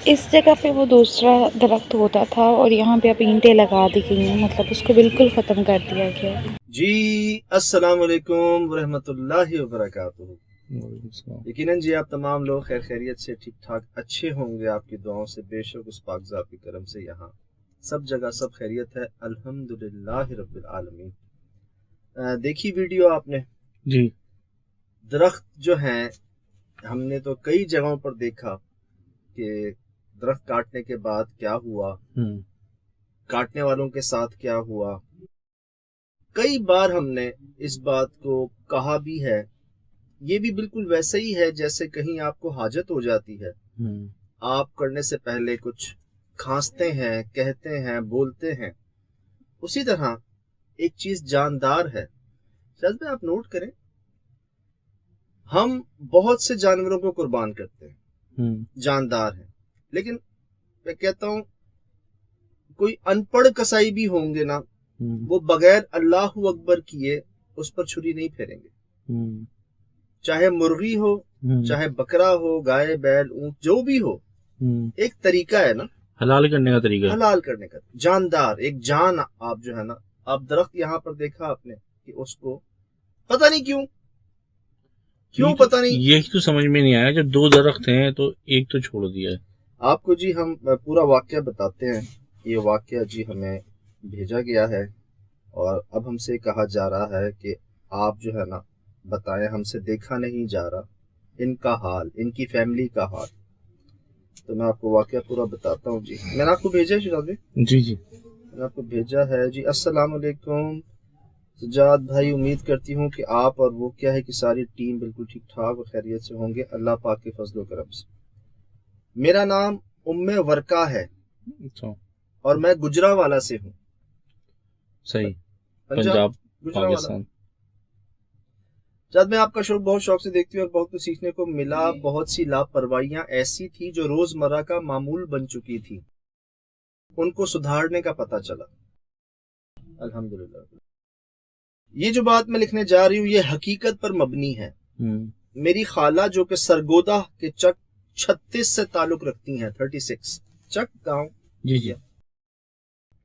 اس جگہ پہ وہ دوسرا درخت ہوتا تھا اور یہاں پہ اب اینٹیں لگا دی گئی ہیں، مطلب اس کو بالکل ختم کر دیا گیا ہے۔ جی السلام علیکم ورحمۃ اللہ وبرکاتہ۔ یقیناً جی آپ تمام لوگ خیر خیریت سے ٹھیک ٹھاک اچھے ہوں گے، آپ کی دعاؤں سے بے شک اس پاک ذات کے کرم سے یہاں سب جگہ سب خیریت ہے، الحمدللہ رب العالمین۔ دیکھی ویڈیو آپ نے؟ جی درخت جو ہیں ہم نے تو کئی جگہوں پر دیکھا کہ درخت کاٹنے کے بعد کیا ہوا، کاٹنے والوں کے ساتھ کیا ہوا۔ کئی بار ہم نے اس بات کو کہا بھی ہے، یہ بھی بالکل ویسا ہی ہے جیسے کہیں آپ کو حاجت ہو جاتی ہے، آپ کرنے سے پہلے کچھ کھانستے ہیں، کہتے ہیں، بولتے ہیں، اسی طرح ایک چیز جاندار ہے۔ شاید آپ نوٹ کریں، ہم بہت سے جانوروں کو قربان کرتے ہیں، جاندار ہیں، لیکن میں کہتا ہوں کوئی ان پڑھ کسائی بھی ہوں گے نا، وہ بغیر اللہ اکبر کیے اس پر چھری نہیں پھیریں گے، چاہے مرغی ہو، چاہے بکرا ہو، گائے بیل اونٹ جو بھی ہو، ایک طریقہ ہے نا حلال کرنے کا طریقہ، حلال کرنے کا، جاندار ایک جان۔ آپ جو ہے نا، آپ درخت یہاں پر دیکھا آپ نے کہ اس کو پتہ نہیں کیوں پتہ نہیں، یہی تو سمجھ میں نہیں آیا، جب دو درخت ہیں تو ایک تو چھوڑ دیا ہے۔ آپ کو جی ہم پورا واقعہ بتاتے ہیں۔ یہ واقعہ جی ہمیں بھیجا گیا ہے اور اب ہم سے کہا جا رہا ہے کہ آپ جو ہے نا بتائیں، ہم سے دیکھا نہیں جا رہا ان کا حال، ان کی فیملی کا حال۔ تو میں آپ کو واقعہ پورا بتاتا ہوں۔ جی میں نے آپ کو بھیجا ہے شہزاد بھائی؟ جی میں نے آپ کو بھیجا ہے۔ جی السلام علیکم سجاد بھائی، امید کرتی ہوں کہ آپ اور وہ کیا ہے کہ ساری ٹیم بالکل ٹھیک ٹھاک اور خیریت سے ہوں گے، اللہ پاک کے فضل و کرم سے۔ میرا نام ورقہ ہے اور میں گجرانوالہ سے ہوں۔ صحیح، پنجاب پاکستان۔ جب میں آپ کا شو بہت شوق سے دیکھتی ہوں اور بہت کچھ سیکھنے کو ملا، بہت سی لاپرواہیاں ایسی تھی جو روزمرہ کا معمول بن چکی تھی، ان کو سدھارنے کا پتہ چلا، الحمدللہ۔ یہ جو بات میں لکھنے جا رہی ہوں یہ حقیقت پر مبنی ہے۔ میری خالہ جو کہ سرگودا کے چک 36 سے تعلق رکھتی ہیں، 36 چک گاؤں، جی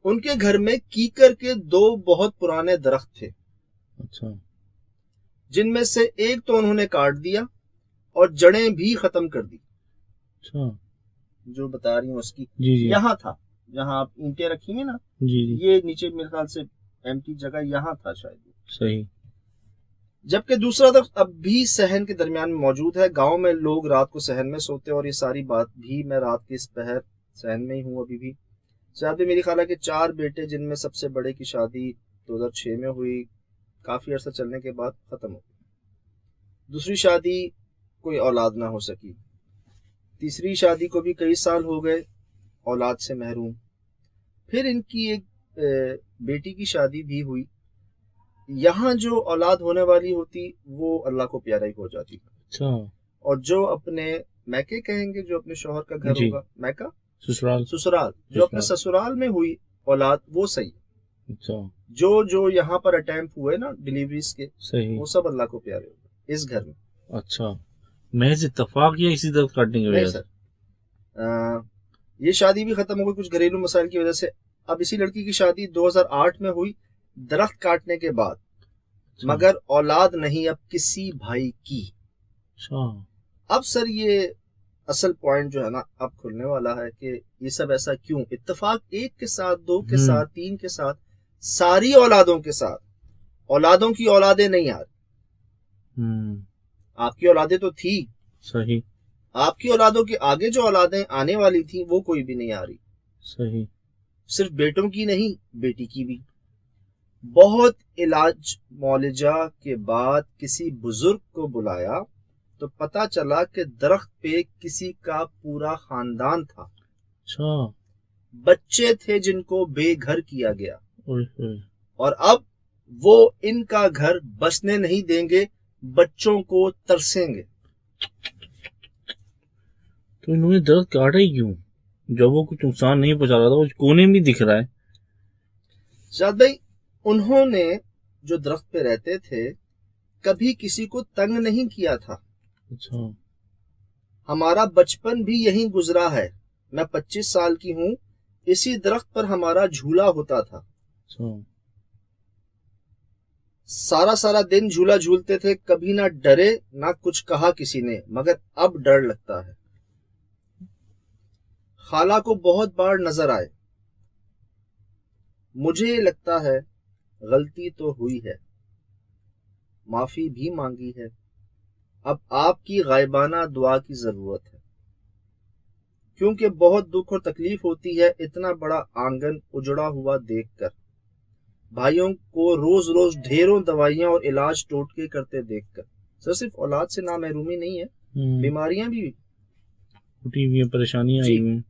ان کے گھر میں کیکر کے 2 بہت پرانے درخت تھے، اچھا، جن میں سے ایک تو انہوں نے کاٹ دیا اور جڑیں بھی ختم کر دی۔ اچھا، جو بتا رہی ہوں اس کی جی یہاں تھا جہاں آپ اینٹیں رکھی ہیں نا، جی یہ نیچے میرے خیال سے ایمٹی جگہ یہاں تھا شاید۔ صحیح۔ جبکہ دوسرا درخت اب بھی صحن کے درمیان میں موجود ہے۔ گاؤں میں لوگ رات کو صحن میں سوتے اور یہ ساری بات بھی میں رات کی اس پہر صحن میں ہی ہوں ابھی بھی۔ شاید میری خالہ کے 4 بیٹے، جن میں سب سے بڑے کی شادی 2006 میں ہوئی، کافی عرصہ چلنے کے بعد ختم ہو گئی۔ دوسری شادی کوئی اولاد نہ ہو سکی، تیسری شادی کو بھی کئی سال ہو گئے اولاد سے محروم۔ پھر ان کی ایک بیٹی کی شادی بھی ہوئی۔ یہاں جو اولاد ہونے والی ہوتی وہ اللہ کو پیارا ہی ہو جاتی، اچھا، اور جو اپنے میکے کہیں گے، جو اپنے شوہر کا گھر ہوگا، میکا سسرال، جو اپنے سسرال میں ہوئی اولاد وہ صحیح۔ اچھا، جو یہاں پر اٹیمپٹ ہوئے نا ڈیلیوریز کے، صحیح، وہ سب اللہ کو پیارے ہوگا اس گھر میں۔ اچھا، محض اتفاق یا اسی درخت کاٹنے کی وجہ سے؟ یہ شادی بھی ختم ہو گئی کچھ گھریلو مسائل کی وجہ سے۔ اب اسی لڑکی کی شادی 2008 میں ہوئی، درخت کاٹنے کے بعد، مگر اولاد نہیں اب کسی بھائی کی۔ اب سر یہ اصل پوائنٹ جو ہے نا اب کھلنے والا ہے کہ یہ سب ایسا کیوں؟ اتفاق 1 کے ساتھ، 2 کے ساتھ، 3 کے ساتھ، ساری اولادوں کے ساتھ، اولادوں کی اولادیں نہیں آ رہی۔ آپ کی اولادیں تو تھی، صحیح، آپ کی اولادوں کے آگے جو اولادیں آنے والی تھیں وہ کوئی بھی نہیں آ رہی۔ صحیح، صرف بیٹوں کی نہیں، بیٹی کی بھی۔ بہت علاج معالجہ کے بعد کسی بزرگ کو بلایا تو پتا چلا کہ درخت پہ کسی کا پورا خاندان تھا۔ اچھا، بچے تھے جن کو بے گھر کیا گیا، اور اب وہ ان کا گھر بسنے نہیں دیں گے، بچوں کو ترسیں گے۔ تو انہوں نے درخت کاٹا ہی کیوں جب وہ کچھ نقصان نہیں پہنچا رہا تھا؟ وہ کونے میں دکھ رہا ہے۔ شاید بھائی انہوں نے جو درخت پہ رہتے تھے کبھی کسی کو تنگ نہیں کیا تھا۔ اچھا، ہمارا بچپن بھی یہیں گزرا ہے، میں 25 سال کی ہوں، اسی درخت پر ہمارا جھولا ہوتا تھا، سارا دن جھولا جھولتے تھے، کبھی نہ ڈرے نہ کچھ کہا کسی نے، مگر اب ڈر لگتا ہے۔ خالہ کو بہت بار نظر آئے، مجھے لگتا ہے غلطی تو ہوئی ہے، معافی بھی مانگی ہے، اب آپ کی غائبانہ دعا کی ضرورت ہے، کیونکہ بہت دکھ اور تکلیف ہوتی ہے اتنا بڑا آنگن اجڑا ہوا دیکھ کر، بھائیوں کو روز روز ڈھیروں دوائیاں اور علاج ٹوٹکے کرتے دیکھ کر۔ سر صرف اولاد سے نہ محرومی نہیں ہے، بیماریاں بھی اٹھی ہوئی ہیں، پریشانیاں آئی ہوئی ہیں۔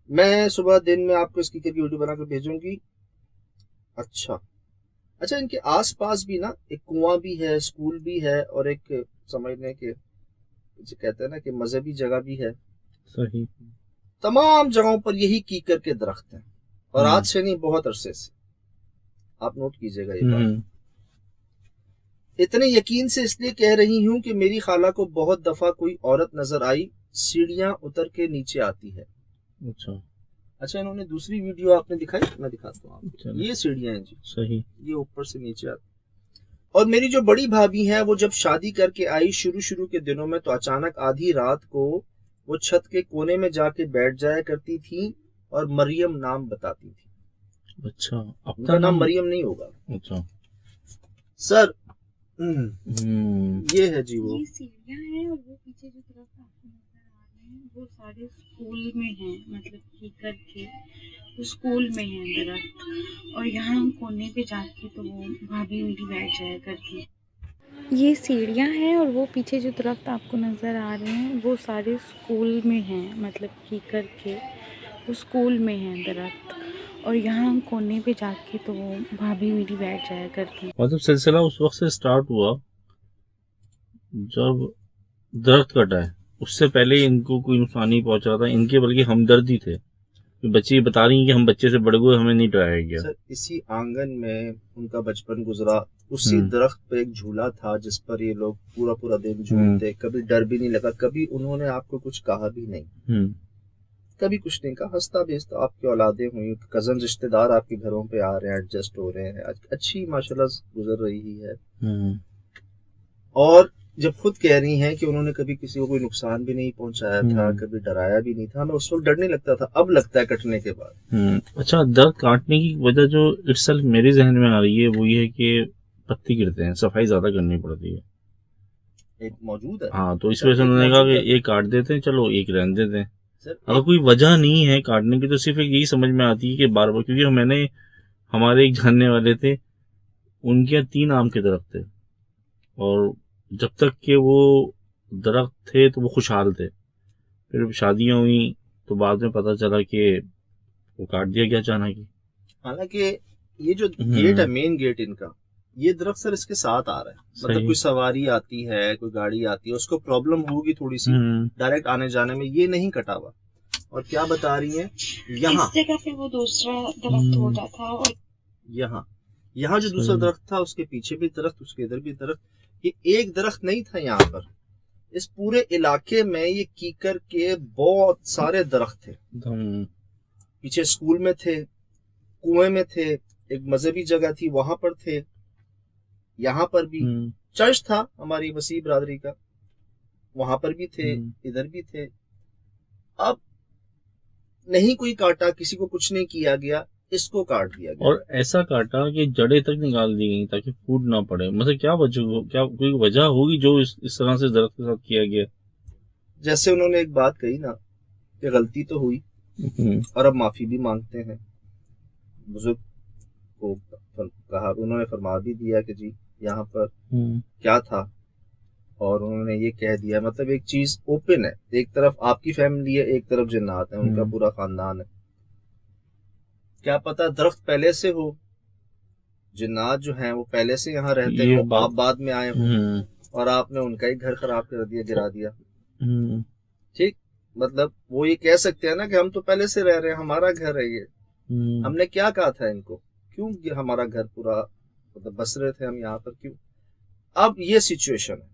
میں صبح دن میں آپ کو اس کی ویڈیو بنا کر بھیجوں گی۔ اچھا ان کے آس پاس بھی نا ایک کنواں بھی ہے، اسکول بھی ہے، اور ایک سمجھنے کے کہتے ہیں نا کہ مذہبی جگہ بھی ہے۔ صحیح۔ تمام جگہوں پر یہی کیکر کے درخت ہیں، اور آج سے نہیں، بہت عرصے سے۔ آپ نوٹ کیجئے گا یہ بات۔ اتنے یقین سے اس لیے کہہ رہی ہوں کہ میری خالہ کو بہت دفعہ کوئی عورت نظر آئی، سیڑھیاں اتر کے نیچے آتی ہے۔ اچھا انہوں نے دوسری ویڈیو آپ نے دکھائی، میں دکھاتا ہوں آپ کو۔ یہ سیڑھیاں ہیں جی، صحیح، یہ اوپر سے نیچے آتی۔ اور میری جو بڑی بھابھی ہیں، وہ جب شادی کر کے آئی شروع کے دنوں میں، تو اچانک آدھی رات کو وہ چھت کے کونے میں جا کے بیٹھ جایا کرتی تھی اور مریم نام بتاتی تھی۔ اچھا، ان کا نام مریم نہیں ہوگا۔ اچھا سر یہ ہے جی، وہ یہ سیڑھیاں ہیں، اور وہ پیچھے جو درخت آپ کو نظر آ رہے ہیں وہ سارے اسکول میں ہیں، مطلب کیکر کے اسکول میں ہیں درخت، اور یہاں کونے پہ جا کے تو وہ بھابھی میری بیٹھ جایا کرتی۔ یہ سیڑھیاں ہیں، اور وہ پیچھے جو درخت آپ کو نظر آ رہے ہیں وہ سارے اسکول میں ہیں، مطلب کیکر کے اسکول میں ہیں درخت، اور یہاں کونے پہ جا کے تو وہ بھابھی میری بیٹھ جایا کرتی۔ مطلب سلسلہ اس وقت سے سٹارٹ ہوا جب درخت کٹا ہے، اس سے پہلے ان کو کوئی نقصان نہیں پہنچ رہا تھا، ان کے بلکہ ہمدردی تھے۔ بچے بتا رہی ہیں کہ ہم بچے سے بڑے ہوئے، ہمیں نہیں ڈرایا گیا۔ سر اسی آنگن میں ان کا بچپن گزرا، اسی درخت پہ ایک جھولا تھا جس پر یہ لوگ پورا دن جھولتے، کبھی ڈر بھی نہیں لگا، کبھی انہوں نے آپ کو کچھ کہا بھی نہیں، کبھی کچھ نہیں کہا، ہنستا بھیجتا آپ کی اولادیں ہوئی، کزن رشتے دار آپ کے گھروں پہ آ رہے ہیں، ایڈجسٹ ہو رہے ہیں، اچھی ماشاءاللہ گزر رہی ہے۔ اور جب خود کہہ رہی ہیں کہ انہوں نے کبھی کسی کو کوئی نقصان بھی نہیں پہنچایا تھا، کبھی ڈرایا بھی نہیں تھا، ہمیں اس وقت ڈر نہیں لگتا تھا، اب لگتا ہے کٹنے کے بعد۔ اچھا، درخت کاٹنے کی وجہ جو اٹسلف میرے ذہن میں آ رہی ہے وہ یہ ہے کہ پتی گرتے ہیں، صفائی زیادہ کرنی پڑتی ہے، ایک موجود ہے۔ ہاں، تو اس وجہ سے انہوں نے کہا کہ ایک کاٹ دیتے ہیں، چلو ایک رہنے دیتے ہیں۔ اگر کوئی وجہ نہیں ہے کاٹنے کی تو صرف ایک یہی سمجھ میں آتی ہے کہ بار بار، کیونکہ میں نے ہمارے ایک جاننے والے تھے، ان کے 3 آم کے درخت تھے، اور جب تک کہ وہ درخت تھے تو وہ خوشحال تھے، پھر شادیاں ہوئیں تو بعد میں پتہ چلا کہ وہ کاٹ دیا گیا اچانک ہی۔ حالانکہ یہ جو گیٹ ہے، مین گیٹ ان کا، یہ درخت سر اس کے ساتھ آ رہا ہے، مطلب کوئی سواری آتی ہے، کوئی گاڑی آتی ہے، اس کو پرابلم ہوگی تھوڑی سی ڈائریکٹ آنے جانے میں، یہ نہیں کٹا ہوا۔ اور کیا بتا رہی ہیں، یہاں اس جگہ پہ وہ دوسرا درخت ہوتا تھا، اور یہاں جو دوسرا درخت تھا اس کے پیچھے بھی درخت، اس کے ادھر بھی درخت، یہ ایک درخت نہیں تھا یہاں پر، اس پورے علاقے میں یہ کیکر کے بہت سارے درخت تھے، پیچھے اسکول میں تھے، کنویں میں تھے، ایک مذہبی جگہ تھی وہاں پر تھے، یہاں پر بھی چرچ تھا ہماری مسیح برادری کا، وہاں پر بھی تھے، ادھر بھی تھے۔ اب نہیں کوئی کاٹا، کسی کو کچھ نہیں کیا گیا، اس کو کاٹ دیا گیا، اور ایسا کاٹا کہ جڑیں تک نکال دی گئی تاکہ پھوٹ نہ پڑے۔ مطلب کیا کوئی وجہ ہوگی جو اس طرح سے درخت کے ساتھ کیا گیا؟ جیسے انہوں نے ایک بات کہی نا کہ غلطی تو ہوئی اور اب معافی بھی مانگتے ہیں، بزرگ کو کہا، انہوں نے فرما بھی دیا کہ جی یہاں پر کیا تھا، اور انہوں نے یہ کہہ دیا، مطلب ایک چیز اوپن ہے، ایک طرف آپ کی فیملی ہے، ایک طرف جنات ہے، ان کا پورا خاندان ہے، کیا پتا درخت پہلے سے ہو، جنات جو ہیں وہ پہلے سے یہاں رہتے ہیں، آپ بعد میں آئے ہوں اور آپ نے ان کا ہی گھر خراب کر دیا، گرا دیا، ٹھیک، مطلب وہ یہ کہہ سکتے ہیں نا کہ ہم تو پہلے سے رہ رہے ہیں، ہمارا گھر ہے یہ، ہم نے کیا کہا تھا ان کو، کیوں یہ ہمارا گھر پورا مطلب بس رہے تھے ہم یہاں پر، کیوں؟ اب یہ سچویشن ہے،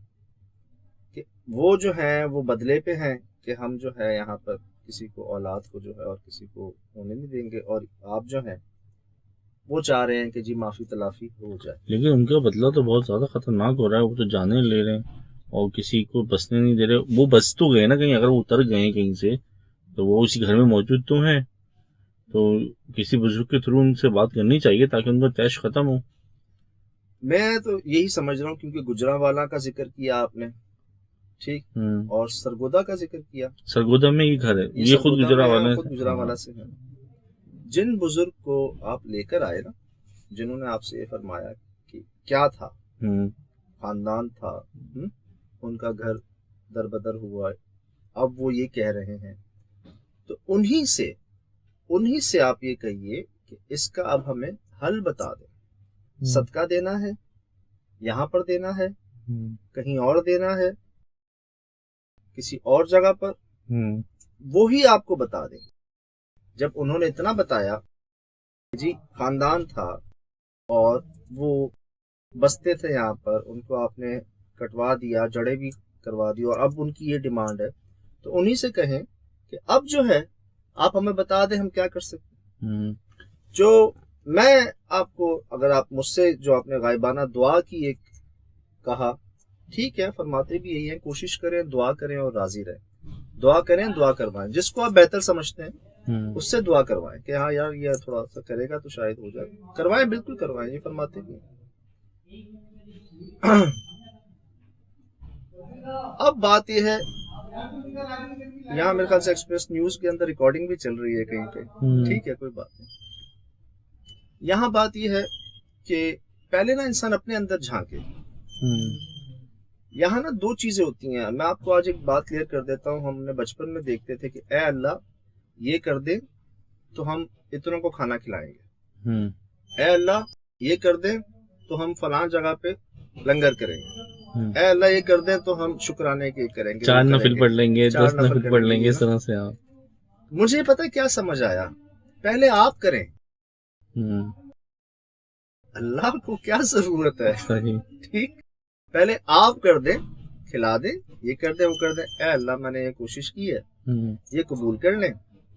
کہ وہ جو ہیں وہ بدلے پہ ہیں کہ ہم جو ہے یہاں پر کسی کو اولاد کو جو ہے اور کسی کو ہونے نہیں دیں گے، اور آپ جو ہیں وہ چاہ رہے ہیں کہ جی معافی تلافی ہو جائے. لیکن ان کا بدلہ تو بہت زیادہ خطرناک ہو رہا ہے. وہ تو جانے لے رہے ہیں اور کسی کو بسنے نہیں دے رہے. وہ بس تو گئے نا کہیں، اگر وہ اتر گئے کہیں سے تو وہ اسی گھر میں موجود تو ہیں. تو کسی بزرگ کے تھرو ان سے بات کرنی چاہیے تاکہ ان کا تیش ختم ہو. میں تو یہی سمجھ رہا ہوں، کیونکہ گجرانوالا کا ذکر کیا آپ نے، ٹھیک، اور سرگودا کا ذکر کیا. سرگودا میں یہ گھر ہے، یہ خود گجرانوالا خود گجرانوالا سے ہے. جن بزرگ کو آپ لے کر آئے نا، جنہوں نے آپ سے یہ فرمایا کہ کیا تھا، خاندان تھا، ان کا گھر در بدر ہوا، اب وہ یہ کہہ رہے ہیں، تو انہی سے آپ یہ کہیے کہ اس کا اب ہمیں حل بتا دیں. صدقہ دینا ہے، یہاں پر دینا ہے، کہیں اور دینا ہے، کسی اور جگہ پر، وہی آپ کو بتا دیں. جب انہوں نے اتنا بتایا جی خاندان تھا اور وہ بستے تھے یہاں پر، ان کو آپ نے کٹوا دیا، جڑیں بھی کروا دی، اور اب ان کی یہ ڈیمانڈ ہے، تو انہی سے کہیں کہ اب جو ہے آپ ہمیں بتا دیں ہم کیا کر سکتے ہیں. جو میں آپ کو، اگر آپ مجھ سے جو آپ نے غائبانہ دعا کی ایک کہا، ٹھیک ہے، فرماتے بھی یہی ہیں، کوشش کریں، دعا کریں اور راضی رہیں. دعا کریں، دعا کروائیں، جس کو آپ بہتر سمجھتے ہیں اس سے دعا کروائیں کہ ہاں یار یہ تھوڑا سا کرے گا تو شاید ہو جائے. کروائیں، بالکل کروائیں، یہ فرماتے بھی ہیں. اب بات یہ ہے، یہاں میرے خیال سے ایکسپریس نیوز کے اندر ریکارڈنگ بھی چل رہی ہے کہیں پہ، ٹھیک ہے، کوئی بات نہیں. یہاں بات یہ ہے کہ پہلے نا انسان اپنے اندر جھانکے. یہاں نا دو چیزیں ہوتی ہیں. میں آپ کو آج ایک بات کلیئر کر دیتا ہوں. ہم نے بچپن میں دیکھتے تھے کہ اے اللہ یہ کر دے تو ہم اتنوں کو کھانا کھلائیں گے، اے اللہ یہ کر دیں تو ہم فلاں جگہ پہ لنگر کریں گے، اے اللہ یہ کر دیں تو ہم شکرانے کے کریں گے، 4 نفل پڑھ لیں گے، 10 نفل پڑھ لیں گے، اس طرح سے. مجھے پتہ کیا سمجھ آیا، پہلے آپ کریں، اللہ کو کیا ضرورت ہے، ٹھیک، پہلے آپ کر دیں، کھلا دیں، یہ کر دیں، وہ کر دیں. اے اللہ میں نے یہ کوشش کی ہے، یہ قبول کر لیں،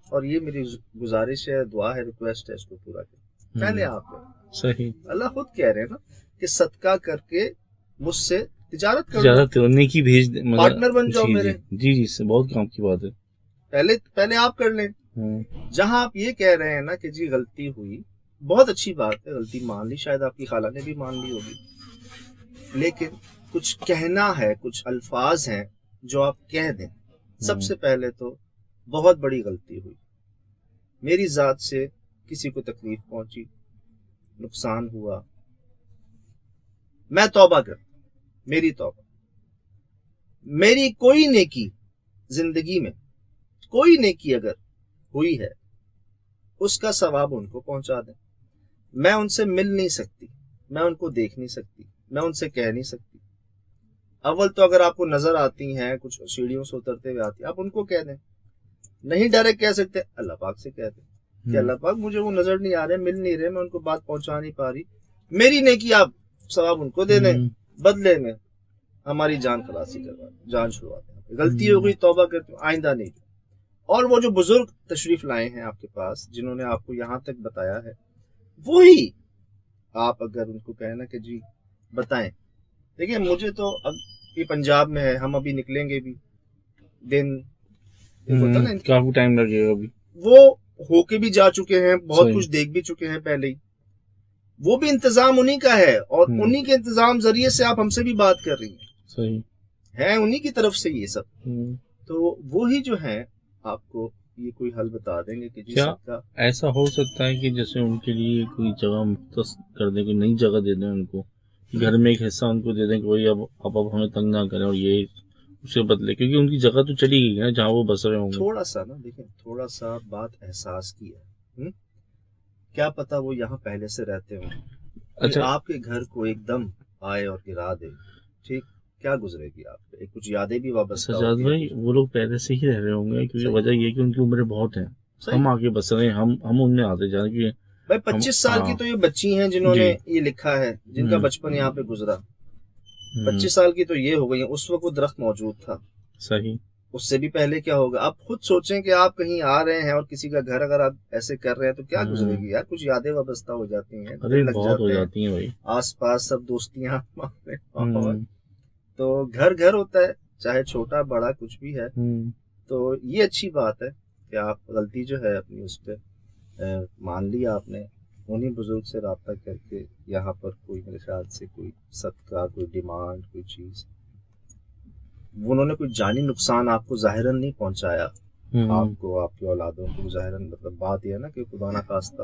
اور یہ میری گزارش ہے، دعا ہے، ریکویسٹ ہے، اس کو پورا کریں. پہلے آپ کریں. صحیح. اللہ خود کہہ رہے ہیں نا کہ صدقہ کر کے مجھ سے تجارت کرو، تجارت نیکی بھیج دیں، پارٹنر بن جاؤ میرے. جی جی، سے بہت کام کی بات ہے. پہلے آپ کر لیں. جہاں آپ یہ کہہ رہے ہیں نا کہ جی غلطی ہوئی، بہت اچھی بات ہے، غلطی مان لی، شاید آپ کی خالہ نے بھی مان لی ہوگی، لیکن کچھ کہنا ہے، کچھ الفاظ ہیں جو آپ کہہ دیں. سب سے پہلے تو بہت بڑی غلطی ہوئی، میری ذات سے کسی کو تکلیف پہنچی، نقصان ہوا، میں توبہ کرتا، میری توبہ، میری کوئی نیکی زندگی میں، کوئی نیکی اگر ہوئی ہے اس کا ثواب ان کو پہنچا دیں. میں ان سے مل نہیں سکتی، میں ان کو دیکھ نہیں سکتی، میں ان سے کہہ نہیں سکتی. اول تو اگر آپ کو نظر آتی ہیں، کچھ سیڑھیوں سے اترتے ہوئے آتی ہیں، آپ ان کو کہہ دیں. نہیں ڈائریکٹ کہہ سکتے، اللہ پاک سے کہہ دیں کہ اللہ پاک مجھے وہ نظر نہیں آ رہے، مل نہیں رہے، میں ان کو بات پہنچا نہیں پا رہی، میری نیکی آپ ثواب ان کو دے دیں، بدلے میں ہماری جان خلاصی کروا دیں، جان چھڑوا دیں. غلطی ہو گئی، توبہ کرتے آئندہ نہیں. اور وہ جو بزرگ تشریف لائے ہیں آپ کے پاس، جنہوں نے آپ کو یہاں تک بتایا ہے، وہی آپ اگر ان کو کہنا کہ جی بتائیں. دیکھیں مجھے تو اب یہ پنجاب میں ہے، ہم ابھی نکلیں گے بھی، دن کافی ٹائم لگے گا. ابھی وہ ہو کے بھی جا چکے ہیں، بہت کچھ دیکھ بھی چکے ہیں پہلے ہی. وہ بھی انتظام انہی کا ہے، اور انہی کے انتظام ذریعے سے آپ ہم سے بھی بات کر رہی ہیں. صحیح ہے انہی کی طرف سے یہ سب. تو وہی جو ہے آپ کو یہ کوئی حل بتا دیں گے کہ کیا ایسا ہو سکتا ہے کہ جیسے ان کے لیے کوئی جگہ مختص کر دیں، کوئی نئی جگہ دے دیں ان کو، گھر میں ایک حصہ ان کو دے دیں کہ وہی اب ہمیں تنگ نہ کریں، اور یہ اس سے بدلے، کیونکہ ان کی جگہ تو چلی گئی ہے جہاں وہ بس رہے ہوں گے. تھوڑا سا نا دیکھیں، تھوڑا سا بات احساس کی ہے، کیا پتا وہ یہاں پہلے سے رہتے ہوں. اچھا، آپ کے گھر کو ایک دم آئے اور گرا دے، ٹھیک، کیا گزرے گی آپ پہ؟ کچھ یادیں بھی وابستہ سجاد بھائی، وہ لوگ پہلے سے ہی رہ رہے ہوں گے، کیونکہ وجہ یہ کہ ان کی عمریں بہت ہیں، ہم آگے بس رہے ہیں، ہم ان میں آتے جا رہے ہیں. بھائی 25 سال کی تو یہ بچی ہیں جنہوں نے یہ لکھا ہے، جن کا بچپن یہاں پہ گزرا. 25 سال کی تو یہ ہو گئی، اس وقت وہ درخت موجود تھا، صحیح. اس سے بھی پہلے کیا ہوگا. آپ خود سوچیں کہ آپ کہیں آ رہے ہیں اور کسی کا گھر اگر آپ ایسے کر رہے ہیں تو کیا گزرے گی یار. کچھ یادیں وابستہ ہو جاتی ہیں، ارے لگ بہت ہو جاتے ہیں، جاتی ہیں بھائی. آس پاس سب دوستیاں. تو گھر گھر ہوتا ہے، چاہے چھوٹا بڑا کچھ بھی ہے. تو یہ اچھی بات ہے کہ آپ غلطی جو ہے اپنی اس پہ مان لی آپ نے. انہیں بزرگ سے رابطہ کر کے یہاں پر کوئی میرے خیال سے کوئی صدقہ، کوئی ڈیمانڈ، کوئی چیز، انہوں نے کوئی جانی نقصان آپ کو ظاہراً نہیں پہنچایا، آپ کو، آپ کی اولادوں کو ظاہراً. مطلب بات یہ ہے نا کہ خدا نہ خواستہ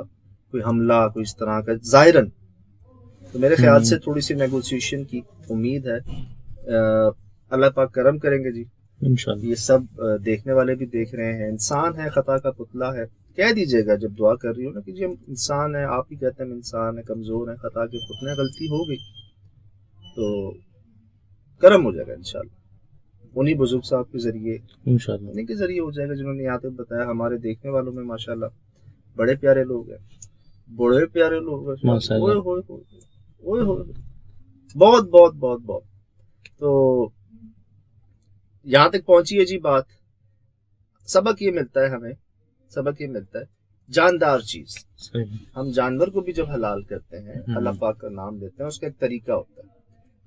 کوئی حملہ کوئی اس طرح کا ظاہراً. تو میرے خیال سے تھوڑی سی نیگوسیشن کی امید ہے. اللہ پاک کرم کریں گے جی انشاءاللہ. یہ سب دیکھنے والے بھی دیکھ رہے ہیں. انسان ہے، خطا کا پتلا ہے. کہہ دیجیے گا جب دعا کر رہی ہو نا کہ جی ہم انسان ہیں، آپ ہی کہتے ہیں ہم انسان ہیں، کمزور ہیں، خطا کے پتلے، غلطی ہو گئی تو کرم ہو جائے گا انشاءاللہ. انہی بزرگ صاحب کے ذریعے، انشاءاللہ انہی کے ذریعے ہو جائے گا جنہوں نے یہاں تک بتایا. ہمارے دیکھنے والوں میں ماشاءاللہ بڑے پیارے لوگ ہیں، بڑے پیارے لوگ ہیں، بہت بہت بہت بہت. تو یہاں تک پہنچی ہے جی بات. سبق یہ ملتا ہے ہمیں، سبق یہ ملتا ہے جاندار چیز. ہم جانور کو بھی جب حلال کرتے ہیں، اللہ پاک کا نام لیتے ہیں، اس کا ایک طریقہ ہوتا ہے.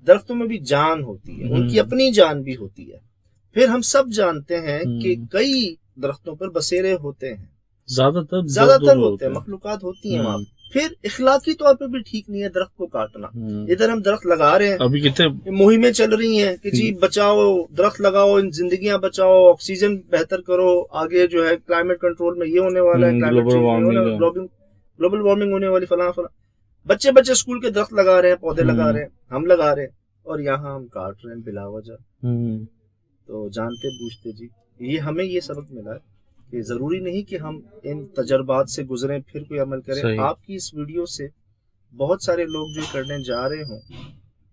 درختوں میں بھی جان ہوتی ہے، ان کی اپنی جان بھی ہوتی ہے. پھر ہم سب جانتے ہیں کہ کئی درختوں پر بسیرے ہوتے ہیں، زیادہ تر ہوتے ہیں، مخلوقات ہوتی ہیں وہاں. پھر اخلاقی طور پہ بھی ٹھیک نہیں ہے درخت کو کاٹنا. ادھر ہم درخت لگا رہے ہیں، ابھی کتنے مہمیں چل رہی ہیں کہ جی بچاؤ، درخت لگاؤ، زندگیاں بچاؤ، آکسیجن بہتر کرو، آگے جو ہے کلائمیٹ کنٹرول میں یہ ہونے والا ہے، گلوبل وارمنگ ہونے والی، فلاں فلاں. بچے اسکول کے درخت لگا رہے ہیں، پودے لگا رہے ہیں، ہم لگا رہے ہیں، اور یہاں ہم کاٹ رہے ہیں بلا وجہ. تو جانتے بوجھتے جی یہ ہمیں یہ سبق ملا ہے کہ ضروری نہیں کہ ہم ان تجربات سے گزریں پھر کوئی عمل کریں. صحیح. آپ کی اس ویڈیو سے بہت سارے لوگ جو کرنے جا رہے ہوں،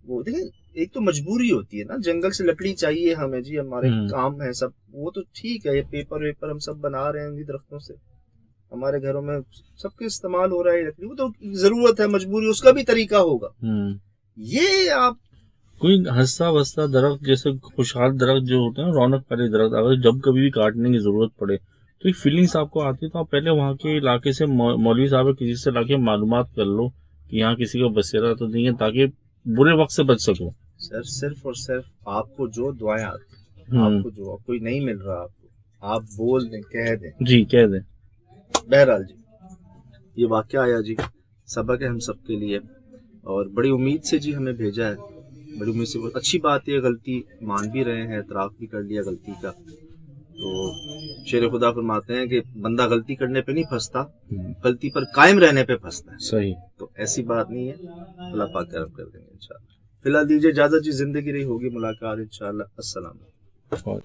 وہ دیکھیں ایک تو مجبوری ہوتی ہے نا، جنگل سے لکڑی چاہیے ہمیں جی، ہمارے کام ہے سب، وہ تو ٹھیک ہے، یہ پیپر ویپر ہم سب بنا رہے ہیں انہی درختوں سے، ہمارے گھروں میں سب کے استعمال ہو رہا ہے لکڑی، وہ تو ضرورت ہے، مجبوری، اس کا بھی طریقہ ہوگا. یہ آپ کوئی ہنستا بستا درخت جیسے خوشحال درخت جو ہوتے ہیں، رونق والے درخت، اگر جب کبھی بھی کاٹنے کی ضرورت پڑے تو ایک فیلنگس آپ کو آتی ہے، تو آپ پہلے وہاں کے علاقے سے مولوی صاحب کسی سے لا کے معلومات کر لو کہ یہاں کسی کا بسیرا تو نہیں ہے، تاکہ برے وقت سے بچ سکو. سر صرف اور صرف آپ کو جو دعائیں آتی، آپ کو جو کوئی نہیں مل رہا، آپ کو آپ بول دیں، کہہ دیں جی، کہہ دیں. بہرحال جی یہ واقعہ آیا جی، سبق ہے ہم سب کے لیے، اور بڑی امید سے جی ہمیں بھیجا ہے، بڑی امید سے. بہت اچھی بات ہے، غلطی مان بھی رہے ہیں، اعتراف بھی کر لیا غلطی کا. تو شیر خدا فرماتے ہیں کہ بندہ غلطی کرنے پہ نہیں پھنستا، غلطی پر قائم رہنے پہ پھنستا ہے. صحیح. تو ایسی بات نہیں ہے، اللہ پاک کرم کر دیں گے انشاءاللہ. فی الحال دیجیے اجازت جی، زندگی رہی ہوگی ملاقات انشاءاللہ. السلام علیکم.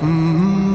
Mm-hmm.